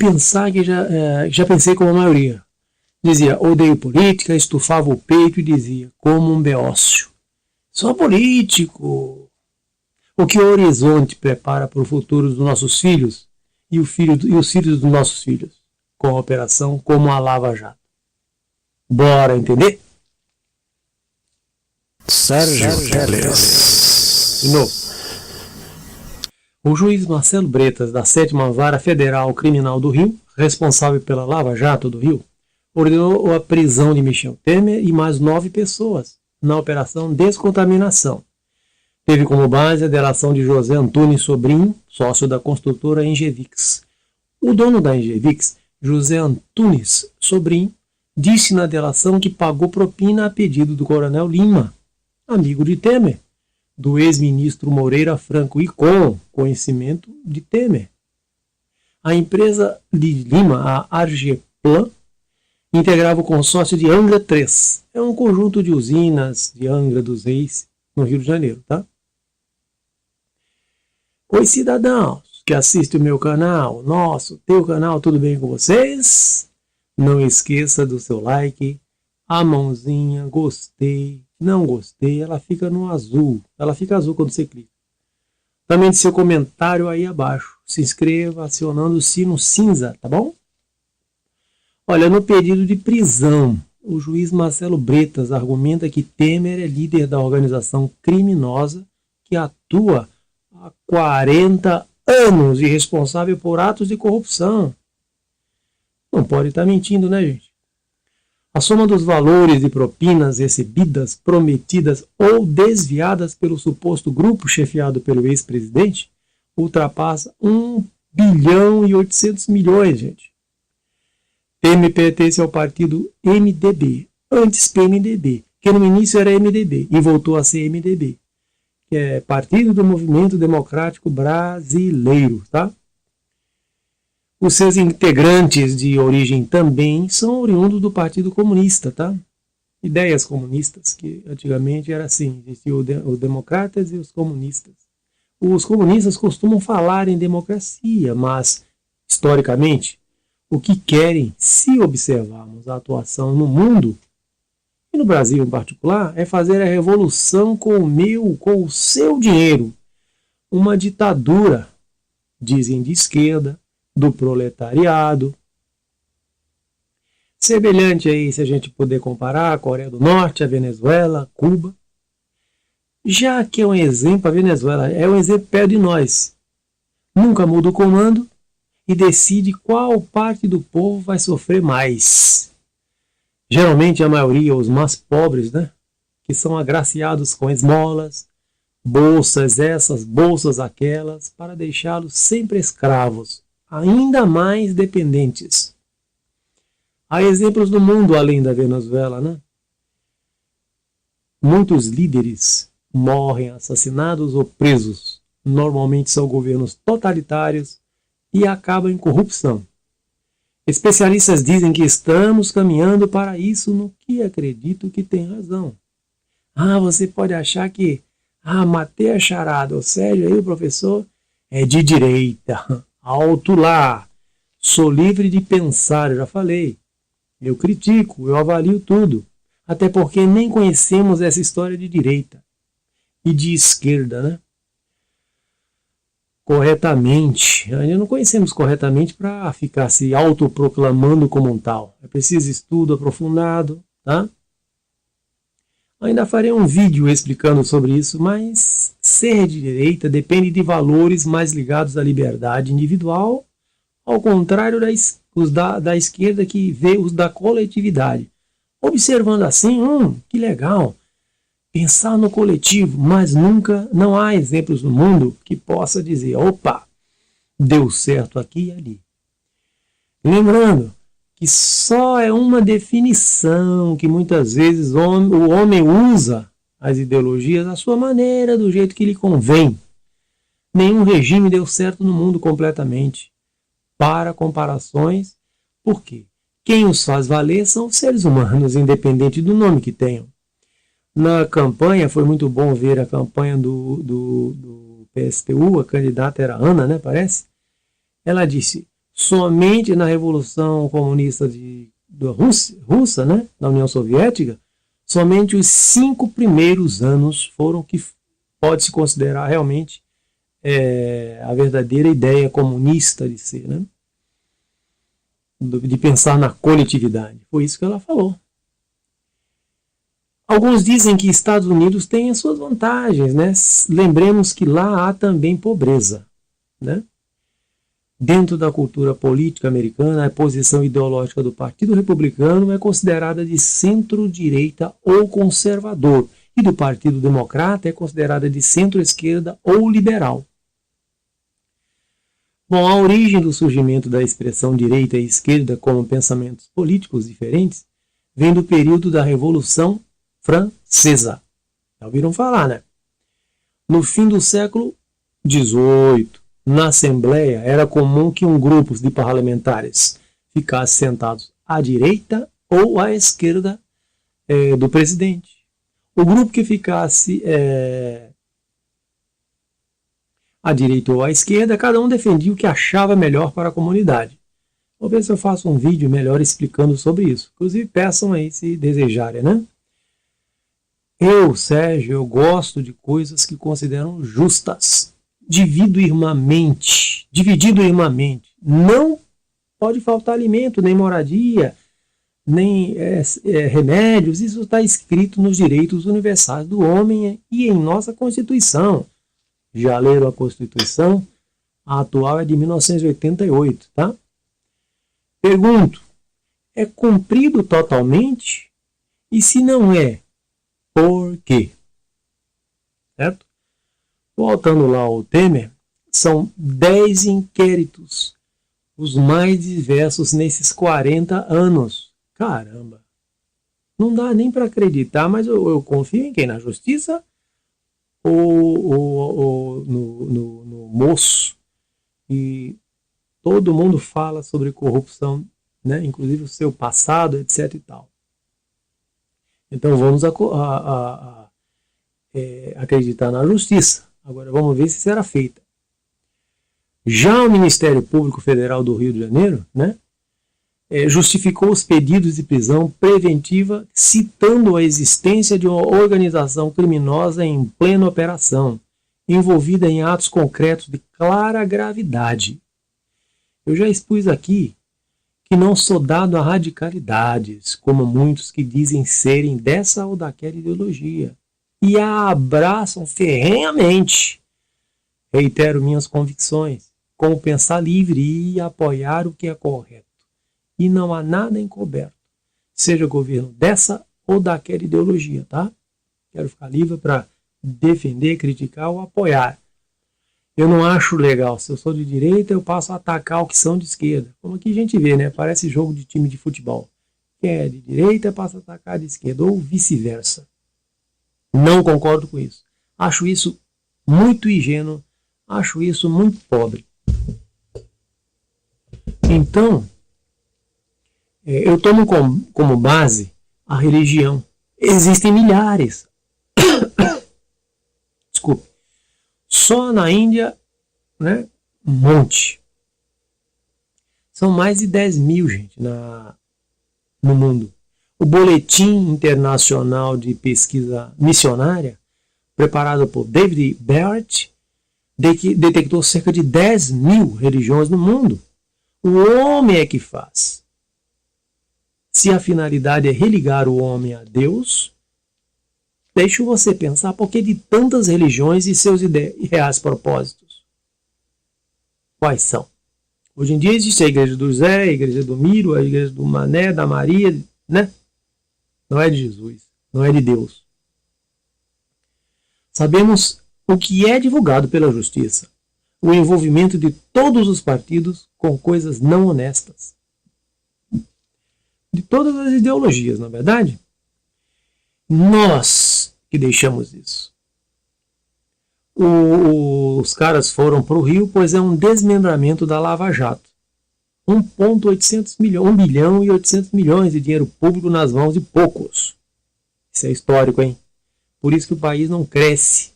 pensar que já pensei como a maioria. Dizia, odeio política, estufava o peito e dizia, como um beócio. Só político. O que o horizonte prepara para o futuro dos nossos filhos e os filhos dos nossos filhos, com a operação como a Lava Jato. Bora entender? Sérgio Teles. De novo. O juiz Marcelo Bretas, da 7ª Vara Federal Criminal do Rio, responsável pela Lava Jato do Rio, ordenou a prisão de Michel Temer e mais 9 pessoas na Operação Descontaminação. Teve como base a delação de José Antunes Sobrinho, sócio da construtora Engevix. O dono da Engevix, José Antunes Sobrinho, disse na delação que pagou propina a pedido do Coronel Lima, amigo de Temer, do ex-ministro Moreira Franco e com conhecimento de Temer. A empresa de Lima, a Argeplan, integrava o consórcio de Angra 3. É um conjunto de usinas de Angra dos Reis, no Rio de Janeiro, tá? Oi, cidadãos que assistem o meu canal, teu canal, tudo bem com vocês? Não esqueça do seu like, a mãozinha, gostei, não gostei, ela fica no azul. Ela fica azul quando você clica. Também de seu comentário aí abaixo. Se inscreva acionando o sino cinza, tá bom? Olha, no pedido de prisão, o juiz Marcelo Bretas argumenta que Temer é líder da organização criminosa que atua há 40 anos e responsável por atos de corrupção. Não pode estar mentindo, né, gente? A soma dos valores de propinas recebidas, prometidas ou desviadas pelo suposto grupo chefiado pelo ex-presidente ultrapassa 1 bilhão e 800 milhões, gente. Temer pertence ao partido MDB, antes PMDB, que no início era MDB e voltou a ser MDB, que é Partido do Movimento Democrático Brasileiro, tá? Os seus integrantes de origem também são oriundos do Partido Comunista, tá? Ideias comunistas, que antigamente era assim, existiam os democratas e os comunistas. Os comunistas costumam falar em democracia, mas, historicamente, o que querem, se observarmos a atuação no mundo, e no Brasil em particular, é fazer a revolução com o seu dinheiro. Uma ditadura, dizem de esquerda, do proletariado. Semelhante aí, se a gente puder comparar, a Coreia do Norte, a Venezuela, Cuba. Já que é um exemplo, a Venezuela é um exemplo perto de nós. Nunca muda o comando e decide qual parte do povo vai sofrer mais. Geralmente a maioria, os mais pobres, né? Que são agraciados com esmolas, bolsas essas, bolsas aquelas, para deixá-los sempre escravos, ainda mais dependentes. Há exemplos no mundo além da Venezuela, né? Muitos líderes morrem assassinados ou presos. Normalmente são governos totalitários e acabam em corrupção. Especialistas dizem que estamos caminhando para isso, no que acredito que tem razão. Você pode achar que matei a charada, o Sérgio aí, o professor, é de direita. Alto lá, sou livre de pensar, eu já falei. Eu critico, eu avalio tudo. Até porque nem conhecemos essa história de direita e de esquerda, né? Corretamente. Ainda não conhecemos corretamente para ficar se autoproclamando como um tal. É preciso estudo aprofundado, tá? Ainda farei um vídeo explicando sobre isso, mas ser de direita depende de valores mais ligados à liberdade individual, ao contrário da esquerda que vê os da coletividade. Observando assim, que legal, pensar no coletivo, mas nunca, não há exemplos no mundo que possa dizer, opa, deu certo aqui e ali. Lembrando que só é uma definição que muitas vezes o homem usa as ideologias à sua maneira, do jeito que lhe convém. Nenhum regime deu certo no mundo completamente. Para comparações, por quê? Quem os faz valer são os seres humanos, independente do nome que tenham. Na campanha, foi muito bom ver a campanha do PSTU, a candidata era Ana, né, parece? Ela disse, Somente na Revolução Comunista da Rússia, né, da União Soviética, somente os 5 primeiros anos foram que pode-se considerar realmente a verdadeira ideia comunista de ser, né? De pensar na coletividade. Foi isso que ela falou. Alguns dizem que Estados Unidos tem as suas vantagens, né? Lembremos que lá há também pobreza, né? Dentro da cultura política americana, a posição ideológica do Partido Republicano é considerada de centro-direita ou conservador, e do Partido Democrata é considerada de centro-esquerda ou liberal. Bom, a origem do surgimento da expressão direita e esquerda como pensamentos políticos diferentes vem do período da Revolução Francesa. Já ouviram falar, né? No fim do século XVIII, na Assembleia, era comum que um grupo de parlamentares ficasse sentados à direita ou à esquerda do presidente. O grupo que ficasse à direita ou à esquerda, cada um defendia o que achava melhor para a comunidade. Vou ver se eu faço um vídeo melhor explicando sobre isso. Inclusive, peçam aí se desejarem, né? Sérgio, eu gosto de coisas que considero justas. Dividido irmãmente. Não pode faltar alimento, nem moradia, nem remédios. Isso está escrito nos direitos universais do homem e em nossa Constituição. Já leram a Constituição? A atual é de 1988, tá? Pergunto, é cumprido totalmente? E se não é, por quê? Certo? Voltando lá ao Temer, são 10 inquéritos, os mais diversos nesses 40 anos. Caramba! Não dá nem para acreditar, mas eu confio em quem? Na justiça ou no moço? E todo mundo fala sobre corrupção, né? Inclusive o seu passado, etc. e tal. Então vamos acreditar na justiça. Agora vamos ver se será feita. Já o Ministério Público Federal do Rio de Janeiro, né, justificou os pedidos de prisão preventiva, citando a existência de uma organização criminosa em plena operação, envolvida em atos concretos de clara gravidade. Eu já expus aqui que não sou dado a radicalidades, como muitos que dizem serem dessa ou daquela ideologia, e a abraçam ferrenhamente. Reitero minhas convicções, como pensar livre e apoiar o que é correto. E não há nada encoberto, seja governo dessa ou daquela ideologia, tá? Quero ficar livre para defender, criticar ou apoiar. Eu não acho legal, se eu sou de direita, eu passo a atacar o que são de esquerda. Como aqui a gente vê, né? Parece jogo de time de futebol. Quem é de direita passa a atacar de esquerda, ou vice-versa. Não concordo com isso. Acho isso muito ingênuo, acho isso muito pobre. Então, eu tomo como base a religião. Existem milhares. Desculpe. Só na Índia, né, um monte. São mais de 10 mil, gente, no mundo. O Boletim Internacional de Pesquisa Missionária, preparado por David Barrett, detectou cerca de 10 mil religiões no mundo. O homem é que faz. Se a finalidade é religar o homem a Deus, deixo você pensar por que de tantas religiões e seus reais propósitos. Quais são? Hoje em dia existe a igreja do José, a igreja do Miro, a igreja do Mané, da Maria, né? Não é de Jesus, não é de Deus. Sabemos o que é divulgado pela justiça. O envolvimento de todos os partidos com coisas não honestas. De todas as ideologias, na verdade. Nós que deixamos isso. Os caras foram para o Rio, pois é um desmembramento da Lava Jato. 1 bilhão e 800 milhões de dinheiro público nas mãos de poucos. Isso é histórico, hein? Por isso que o país não cresce.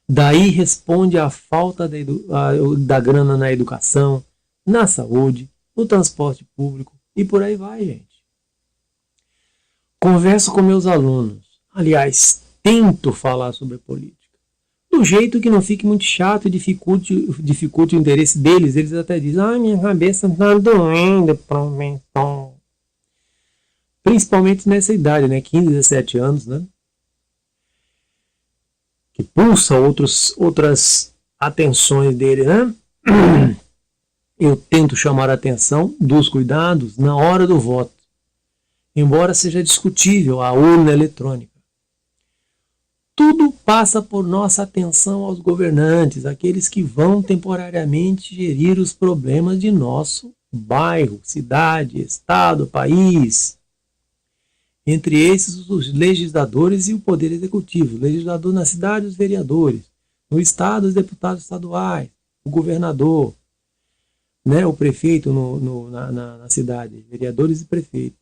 Daí responde a falta da grana na educação, na saúde, no transporte público e por aí vai, gente. Converso com meus alunos. Aliás, tento falar sobre política. Do jeito que não fique muito chato e dificulte o interesse deles. Eles até dizem, minha cabeça tá doendo, professor. Principalmente nessa idade, né? 15, 17 anos, né? Que pulsa outras atenções dele, né? Eu tento chamar a atenção dos cuidados na hora do voto. Embora seja discutível a urna eletrônica. Tudo passa por nossa atenção aos governantes, aqueles que vão temporariamente gerir os problemas de nosso bairro, cidade, estado, país. Entre esses, os legisladores e o poder executivo. O legislador na cidade, os vereadores. No estado, os deputados estaduais, o governador, né, o prefeito na cidade, vereadores e prefeitos.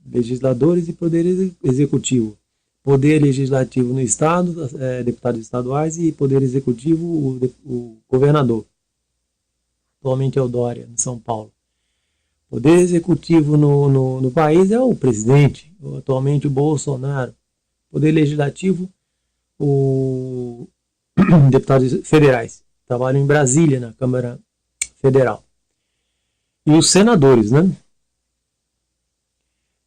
Legisladores e poder executivo. Poder legislativo no estado, deputados estaduais, e poder executivo, o governador. Atualmente é o Dória, em São Paulo. Poder executivo no país é o presidente, atualmente o Bolsonaro. Poder legislativo, o deputados federais. Trabalham em Brasília, na Câmara Federal. E os senadores, né?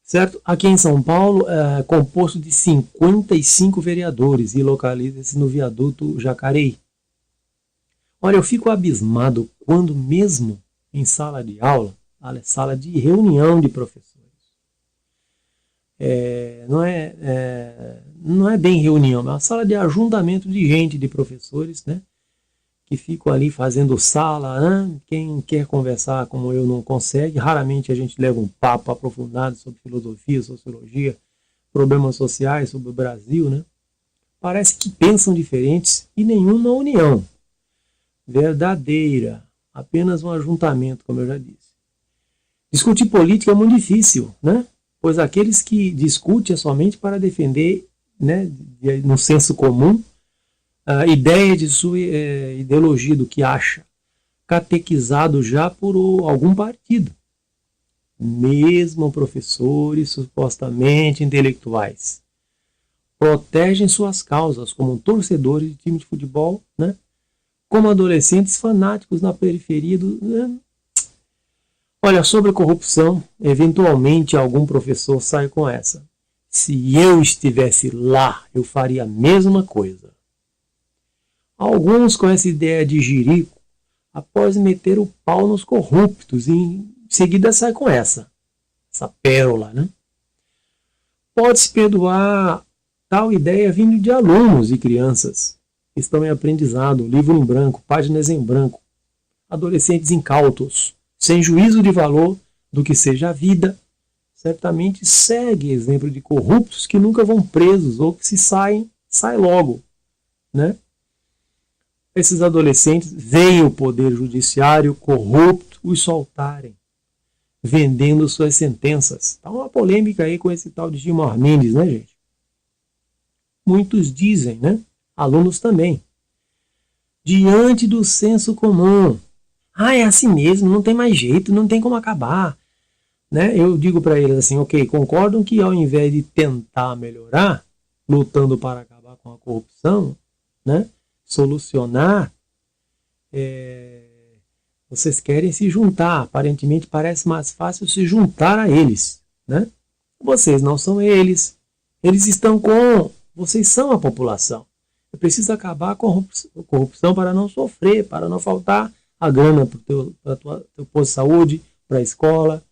Certo? Aqui em São Paulo é composto de 55 vereadores e localiza-se no viaduto Jacareí. Olha, eu fico abismado quando mesmo em sala de aula, sala de reunião de professores, não é bem reunião, é uma sala de ajuntamento de gente, de professores, né? Que ficam ali fazendo sala, né? Quem quer conversar como eu não consegue. Raramente a gente leva um papo aprofundado sobre filosofia, sociologia, problemas sociais, sobre o Brasil, né? Parece que pensam diferentes e nenhuma união verdadeira, apenas um ajuntamento, como eu já disse. Discutir política é muito difícil, né? Pois aqueles que discutem é somente para defender, né, no senso comum, a ideia de sua ideologia, do que acha, catequizado já por algum partido. Mesmo professores supostamente intelectuais protegem suas causas como torcedores de time de futebol, né? Como adolescentes fanáticos na periferia do... Né? Olha, sobre corrupção, eventualmente algum professor sai com essa. Se eu estivesse lá, eu faria a mesma coisa. Alguns com essa ideia de jirico, após meter o pau nos corruptos, e em seguida sai com essa pérola, né? Pode-se perdoar tal ideia vindo de alunos e crianças que estão em aprendizado, livro em branco, páginas em branco, adolescentes incautos, sem juízo de valor do que seja a vida, certamente segue exemplo de corruptos que nunca vão presos ou que se sai logo, né? Esses adolescentes veem o poder judiciário corrupto os soltarem, vendendo suas sentenças. Está uma polêmica aí com esse tal de Gilmar Mendes, né, gente? Muitos dizem, né? Alunos também. Diante do senso comum. É assim mesmo, não tem mais jeito, não tem como acabar. Né? Eu digo para eles assim, ok, concordam que ao invés de tentar melhorar, lutando para acabar com a corrupção, né? Solucionar, vocês querem se juntar. Aparentemente parece mais fácil se juntar a eles, né? Vocês não são eles, eles estão com, vocês são a população. É preciso acabar com a corrupção para não sofrer, para não faltar a grana para o teu posto de saúde, para a escola,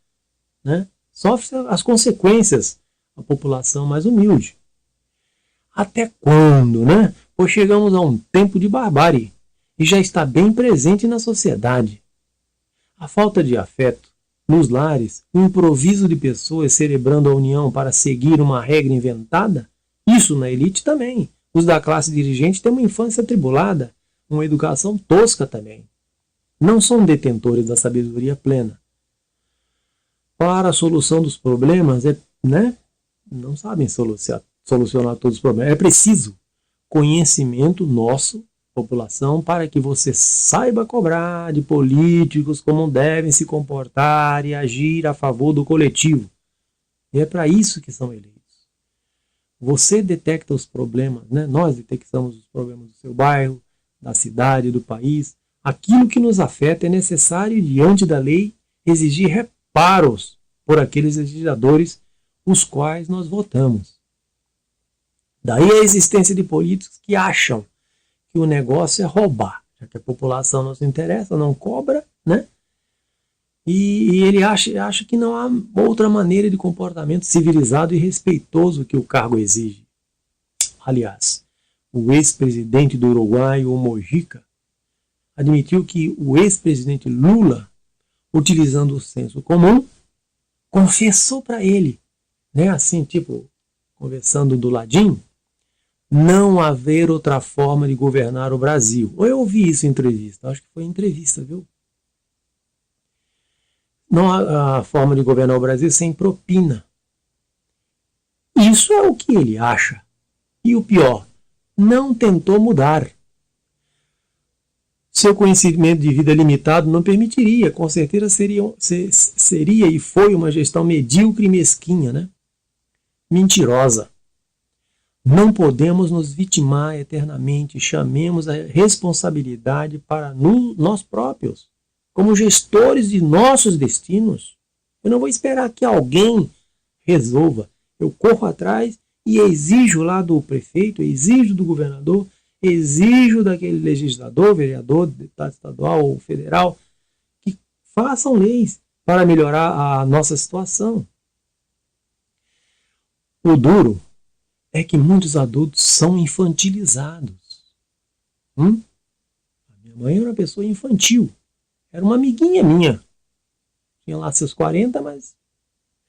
né? Sofre as consequências a população mais humilde. Até quando, né? Pois chegamos a um tempo de barbárie e já está bem presente na sociedade. A falta de afeto nos lares, o improviso de pessoas celebrando a união para seguir uma regra inventada, isso na elite também. Os da classe dirigente têm uma infância atribulada, uma educação tosca também. Não são detentores da sabedoria plena. Para a solução dos problemas, né? Não sabem solucionar todos os problemas. É preciso conhecimento nosso população para que você saiba cobrar de políticos como devem se comportar e agir a favor do coletivo. E é para isso que são eleitos. Você detecta os problemas, né? Nós detectamos os problemas do seu bairro, da cidade, do país. Aquilo que nos afeta é necessário, diante da lei, exigir reparos por aqueles legisladores os quais nós votamos. Daí a existência de políticos que acham que o negócio é roubar, já que a população não se interessa, não cobra, né? E ele acha que não há outra maneira de comportamento civilizado e respeitoso que o cargo exige. Aliás, o ex-presidente do Uruguai, o Mojica, admitiu que o ex-presidente Lula, utilizando o senso comum, confessou para ele, né, assim, tipo, conversando do ladinho, não haver outra forma de governar o Brasil. Ou eu ouvi isso em entrevista, acho que foi em entrevista, viu? Não há a forma de governar o Brasil sem propina. Isso é o que ele acha. E o pior, não tentou mudar. Seu conhecimento de vida limitado não permitiria, com certeza seria e foi uma gestão medíocre e mesquinha, né? Mentirosa. Não podemos nos vitimar eternamente, chamemos a responsabilidade para nós próprios, como gestores de nossos destinos. Eu não vou esperar que alguém resolva. Eu corro atrás e exijo lá do prefeito, exijo do governador, exijo daquele legislador, vereador, deputado estadual ou federal, que façam leis para melhorar a nossa situação. O duro é que muitos adultos são infantilizados. A minha mãe era uma pessoa infantil. Era uma amiguinha minha. Tinha lá seus 40, mas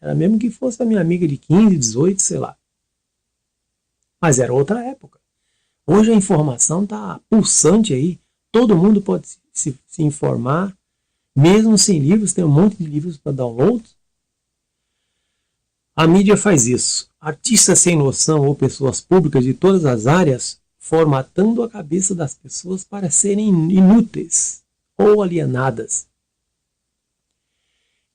era mesmo que fosse a minha amiga de 15, 18, sei lá. Mas era outra época. Hoje a informação está pulsante aí. Todo mundo pode se informar. Mesmo sem livros, tem um monte de livros para download. A mídia faz isso. Artistas sem noção ou pessoas públicas de todas as áreas formatando a cabeça das pessoas para serem inúteis ou alienadas.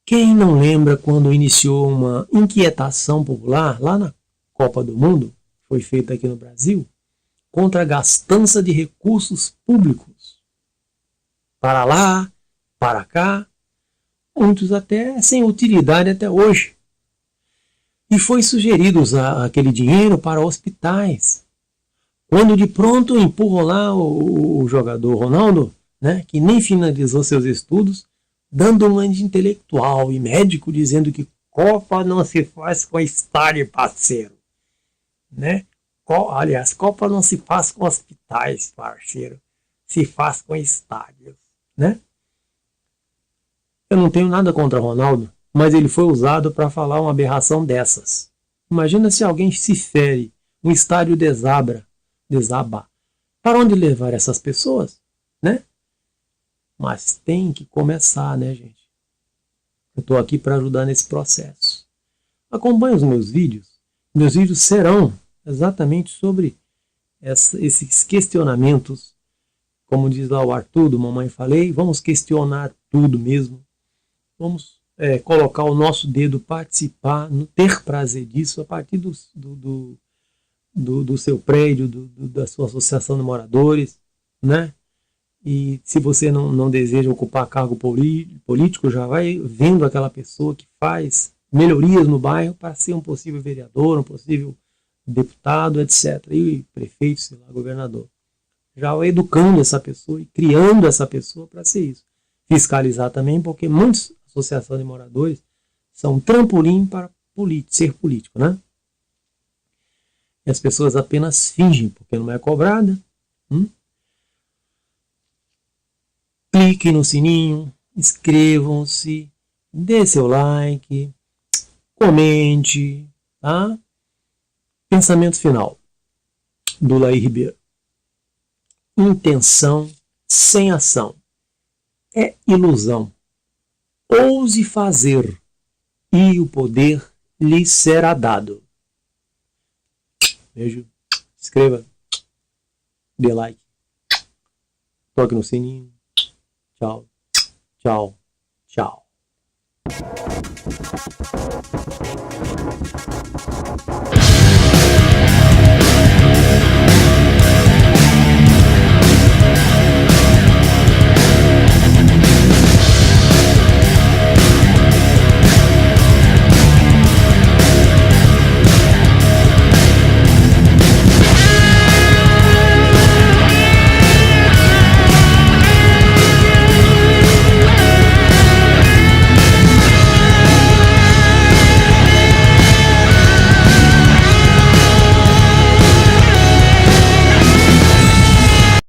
Quem não lembra quando iniciou uma inquietação popular lá na Copa do Mundo, foi feita aqui no Brasil, contra a gastança de recursos públicos? Para lá, para cá, muitos até sem utilidade até hoje. E foi sugerido usar aquele dinheiro para hospitais. Quando de pronto empurram lá o jogador Ronaldo, né, que nem finalizou seus estudos, dando uma de intelectual e médico dizendo que Copa não se faz com estádio, parceiro. Né? Aliás, Copa não se faz com hospitais, parceiro. Se faz com estádios. Né? Eu não tenho nada contra Ronaldo, mas ele foi usado para falar uma aberração dessas. Imagina se alguém se fere, um estádio desaba. Para onde levar essas pessoas? Né? Mas tem que começar, né, gente? Eu estou aqui para ajudar nesse processo. Acompanhe os meus vídeos. Meus vídeos serão exatamente sobre esses questionamentos. Como diz lá o Arthur, do Mamãe Falei, vamos questionar tudo mesmo. Vamos colocar o nosso dedo, participar, ter prazer disso a partir do seu prédio, da sua associação de moradores, né? E se você não deseja ocupar cargo político, já vai vendo aquela pessoa que faz melhorias no bairro para ser um possível vereador, um possível deputado, etc. E prefeito, sei lá, governador. Já vai educando essa pessoa e criando essa pessoa para ser isso. Fiscalizar também, porque muitas associações de moradores são um trampolim para ser político, né? E as pessoas apenas fingem, porque não é cobrada. Cliquem no sininho, inscrevam-se, dê seu like, comente, tá? Pensamento final do Laí Ribeiro. Intenção sem ação é ilusão. Ouse fazer e o poder lhe será dado. Beijo, inscreva, dê like. toque no sininho. Tchau, tchau, tchau.